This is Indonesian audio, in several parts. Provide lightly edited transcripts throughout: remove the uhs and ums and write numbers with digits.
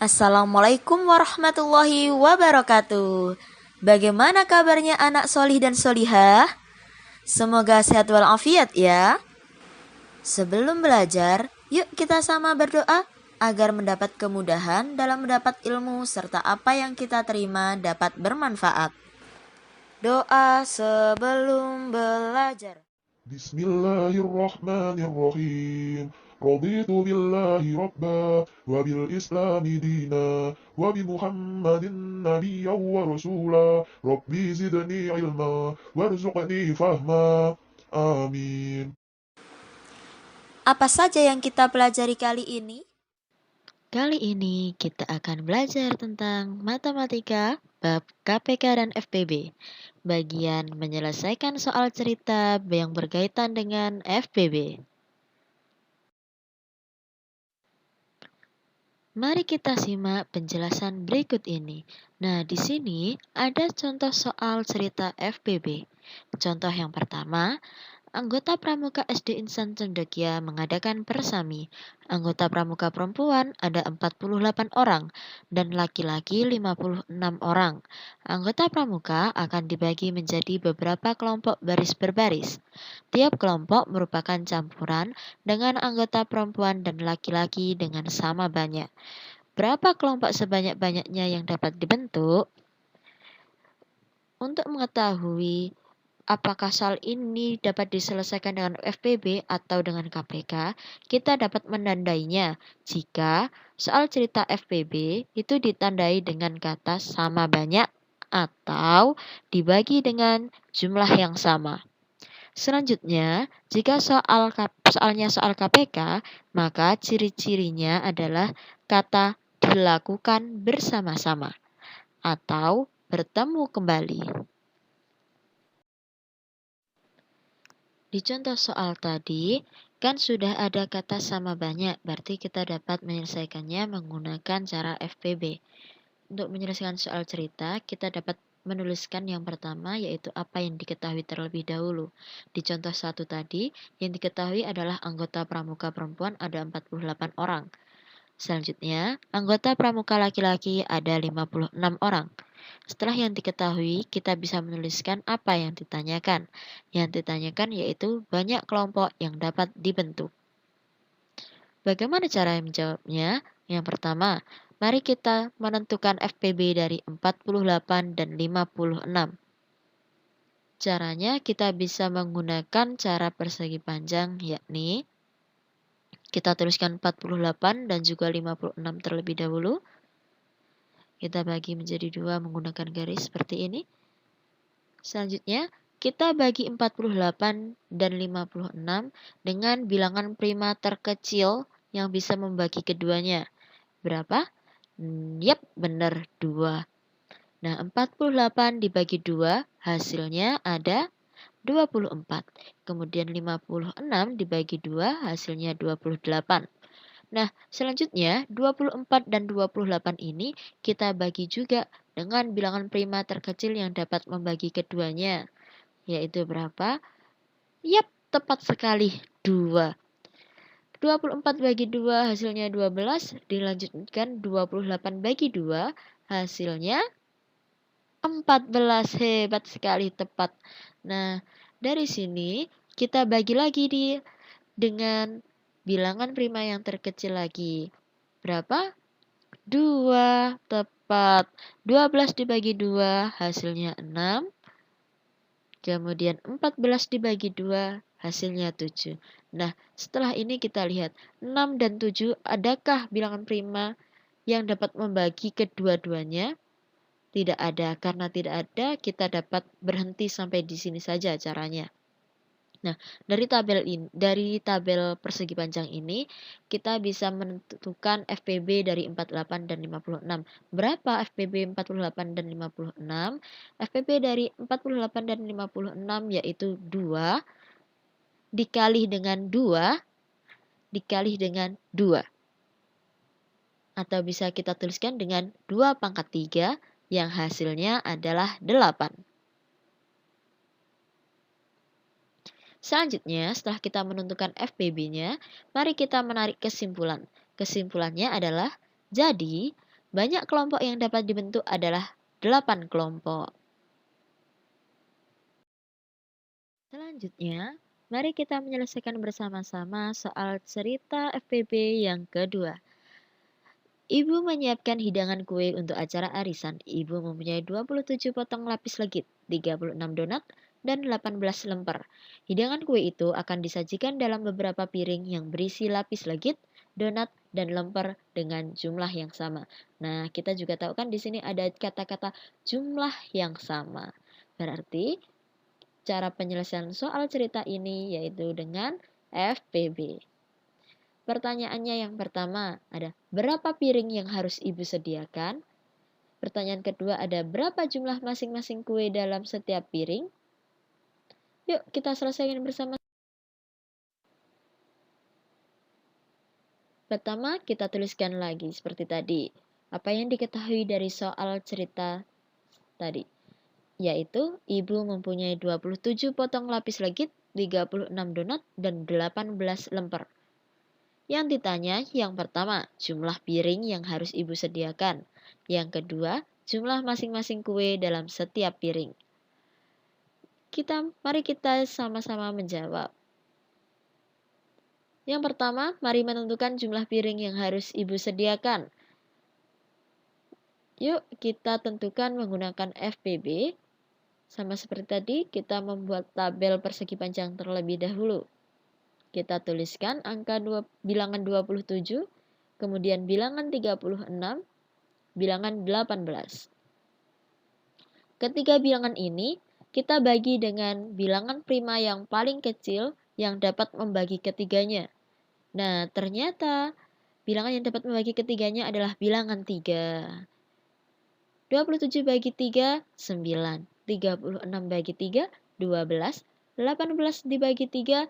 Assalamualaikum warahmatullahi wabarakatuh. Bagaimana kabarnya anak solih dan solihah? Semoga sehat walafiat ya. Sebelum belajar, yuk kita sama berdoa agar mendapat kemudahan dalam mendapat ilmu serta apa yang kita terima dapat bermanfaat. Doa sebelum belajar. Bismillahirrahmanirrahim. Raditu billahi rabba wa bil islami dina wa bi Muhammadin nabiyyan wa rasula. Rabbi zidni ilma warzuqni fahma. Amin. Apa saja yang kita pelajari kali ini? Kali ini kita akan belajar tentang matematika, bab KPK dan FPB. Bagian menyelesaikan soal cerita yang berkaitan dengan FPB. Mari kita simak penjelasan berikut ini. Nah, di sini ada contoh soal cerita FPB. Contoh yang pertama, anggota Pramuka SD Insan Cendekia mengadakan persami. Anggota Pramuka perempuan ada 48 orang dan laki-laki 56 orang. Anggota Pramuka akan dibagi menjadi beberapa kelompok baris berbaris. Tiap kelompok merupakan campuran dengan anggota perempuan dan laki-laki dengan sama banyak. Berapa kelompok sebanyak-banyaknya yang dapat dibentuk? Untuk mengetahui apakah soal ini dapat diselesaikan dengan FPB atau dengan KPK, kita dapat menandainya jika soal cerita FPB itu ditandai dengan kata sama banyak atau dibagi dengan jumlah yang sama. Selanjutnya, jika soalnya soal KPK, maka ciri-cirinya adalah kata dilakukan bersama-sama atau bertemu kembali. Di contoh soal tadi, kan sudah ada kata sama banyak, berarti kita dapat menyelesaikannya menggunakan cara FPB. Untuk menyelesaikan soal cerita, kita dapat menuliskan yang pertama yaitu apa yang diketahui terlebih dahulu. Di contoh satu tadi, yang diketahui adalah anggota pramuka perempuan ada 48 orang. Selanjutnya, anggota pramuka laki-laki ada 56 orang. Setelah yang diketahui, kita bisa menuliskan apa yang ditanyakan. Yang ditanyakan yaitu banyak kelompok yang dapat dibentuk. Bagaimana cara menjawabnya? Yang pertama, mari kita menentukan FPB dari 48 dan 56. Caranya kita bisa menggunakan cara persegi panjang, yakni kita tuliskan 48 dan juga 56 terlebih dahulu. Kita bagi menjadi 2 menggunakan garis seperti ini. Selanjutnya, kita bagi 48 dan 56 dengan bilangan prima terkecil yang bisa membagi keduanya. Berapa? Yap, benar 2. Nah, 48 dibagi 2 hasilnya ada 24. Kemudian 56 dibagi 2 hasilnya 28. Nah, selanjutnya 24 dan 28 ini kita bagi juga dengan bilangan prima terkecil yang dapat membagi keduanya. Yaitu berapa? Yap, tepat sekali 2. 24 bagi 2 hasilnya 12, dilanjutkan 28 bagi 2 hasilnya 14. Hebat sekali, tepat. Nah, dari sini kita bagi lagi dengan bilangan prima yang terkecil lagi. Berapa? 2, tepat. 12 dibagi 2 hasilnya 6. Kemudian 14 dibagi 2 hasilnya 7. Nah, setelah ini kita lihat 6 dan 7 adakah bilangan prima yang dapat membagi kedua-duanya? Tidak ada. Karena tidak ada, kita dapat berhenti sampai di sini saja caranya. Nah, dari tabel persegi panjang ini kita bisa menentukan FPB dari 48 dan 56. Berapa FPB 48 dan 56? FPB dari 48 dan 56 yaitu 2 dikali dengan 2 dikali dengan 2. Atau bisa kita tuliskan dengan 2 pangkat 3 yang hasilnya adalah 8. Selanjutnya, setelah kita menentukan FPB-nya, mari kita menarik kesimpulan. Kesimpulannya adalah, jadi banyak kelompok yang dapat dibentuk adalah 8 kelompok. Selanjutnya, mari kita menyelesaikan bersama-sama soal cerita FPB yang kedua. Ibu menyiapkan hidangan kue untuk acara arisan. Ibu mempunyai 27 potong lapis legit, 36 donat, dan 18 lemper. Hidangan kue itu akan disajikan dalam beberapa piring yang berisi lapis legit, donat, dan lemper dengan jumlah yang sama. Nah, kita juga tahu kan di sini ada kata-kata jumlah yang sama. Berarti cara penyelesaian soal cerita ini yaitu dengan FPB. Pertanyaannya yang pertama ada berapa piring yang harus ibu sediakan? Pertanyaan kedua ada berapa jumlah masing-masing kue dalam setiap piring? Yuk kita selesaikan bersama. Pertama kita tuliskan lagi seperti tadi. Apa yang diketahui dari soal cerita tadi? Yaitu ibu mempunyai 27 potong lapis legit, 36 donat, dan 18 lemper. Yang ditanya yang pertama, jumlah piring yang harus ibu sediakan. Yang kedua, jumlah masing-masing kue dalam setiap piring. Mari kita sama-sama menjawab. Yang pertama, mari menentukan jumlah piring yang harus ibu sediakan. Yuk kita tentukan menggunakan FPB. Sama seperti tadi, kita membuat tabel persegi panjang terlebih dahulu. Kita tuliskan bilangan 27, kemudian bilangan 36, bilangan 18. Ketiga bilangan ini kita bagi dengan bilangan prima yang paling kecil yang dapat membagi ketiganya. Nah, ternyata bilangan yang dapat membagi ketiganya adalah bilangan 3. 27 bagi 3, 9. 36 bagi 3, 12. 18 dibagi 3,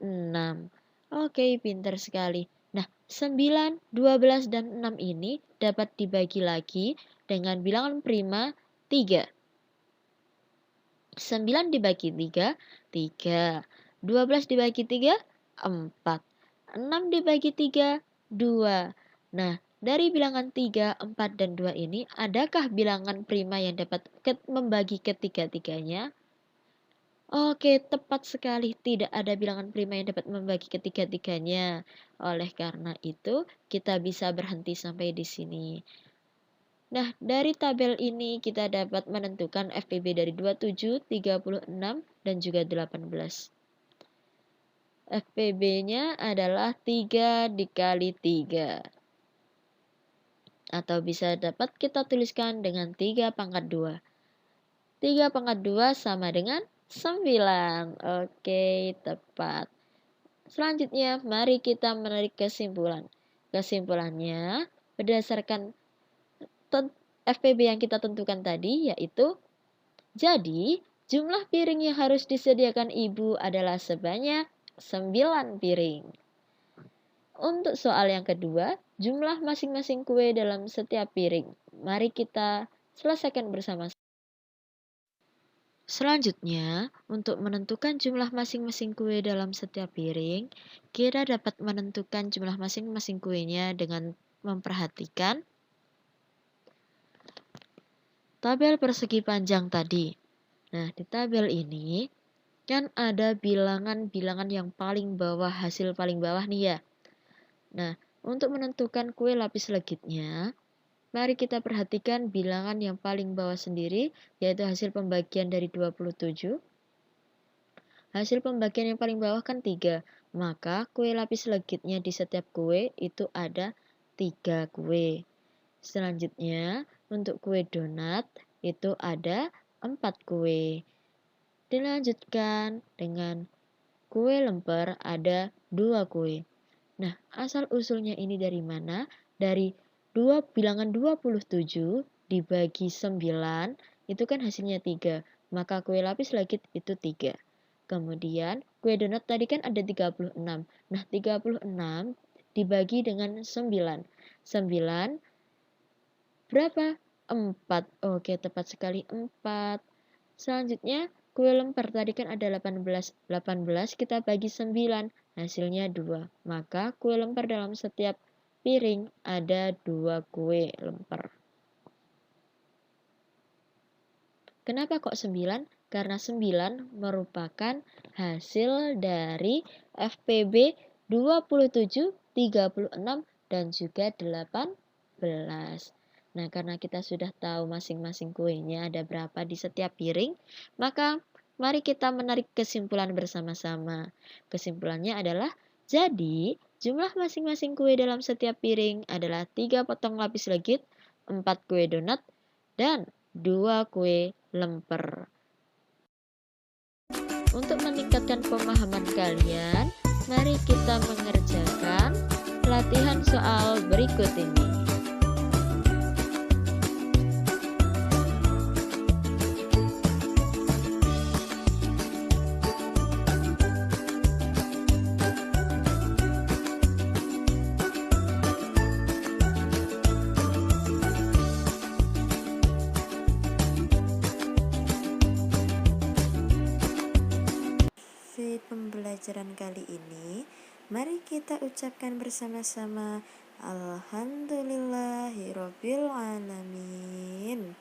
6. Oke, pintar sekali. Nah, 9, 12, dan 6 ini dapat dibagi lagi dengan bilangan prima 3. 9 dibagi 3, 3. 12 dibagi 3, 4. 6 dibagi 3, 2. Nah, dari bilangan 3, 4, dan 2 ini, adakah bilangan prima yang dapat membagi ketiga-tiganya? Oke, tepat sekali. Tidak ada bilangan prima yang dapat membagi ketiga-tiganya. Oleh karena itu, kita bisa berhenti sampai di sini. Nah, dari tabel ini kita dapat menentukan FPB dari 27, 36, dan juga 18. FPB-nya adalah 3 dikali 3. Atau bisa dapat kita tuliskan dengan 3 pangkat 2. 3 pangkat 2 sama dengan 9. Oke, tepat. Selanjutnya, mari kita menarik kesimpulan. Kesimpulannya, berdasarkan FPB yang kita tentukan tadi, yaitu jadi jumlah piring yang harus disediakan ibu adalah sebanyak 9 piring. Untuk soal yang kedua, jumlah masing-masing kue dalam setiap piring. Mari kita selesaikan bersama-sama. Selanjutnya, untuk menentukan jumlah masing-masing kue dalam setiap piring, kita dapat menentukan jumlah masing-masing kuenya dengan memperhatikan tabel persegi panjang tadi. Nah, di tabel ini kan ada bilangan-bilangan yang paling bawah, hasil paling bawah nih ya. Nah, untuk menentukan kue lapis legitnya, mari kita perhatikan bilangan yang paling bawah sendiri, yaitu hasil pembagian dari 27. Hasil pembagian yang paling bawah kan 3. Maka kue lapis legitnya di setiap kue itu ada 3 kue. Selanjutnya, untuk kue donat itu ada 4 kue. Dilanjutkan dengan kue lemper ada 2 kue. Nah, asal-usulnya ini dari mana? Dari bilangan 27 dibagi 9, itu kan hasilnya 3. Maka kue lapis legit itu 3. Kemudian, kue donat tadi kan ada 36. Nah, 36 dibagi dengan 9. 9 berapa? 4. Oke, tepat sekali 4. Selanjutnya, kue lemper tadi kan ada 18. 18 kita bagi 9, hasilnya 2. Maka kue lemper dalam setiap piring ada 2 kue lemper. Kenapa kok 9? Karena 9 merupakan hasil dari FPB 27, 36, dan juga 18. Nah, karena kita sudah tahu masing-masing kuenya ada berapa di setiap piring, maka mari kita menarik kesimpulan bersama-sama. Kesimpulannya adalah, jadi jumlah masing-masing kue dalam setiap piring adalah 3 potong lapis legit, 4 kue donat, dan 2 kue lemper. Untuk meningkatkan pemahaman kalian, mari kita mengerjakan latihan soal berikut ini. Di pembelajaran kali ini, mari kita ucapkan bersama-sama Alhamdulillahirobbil alamin.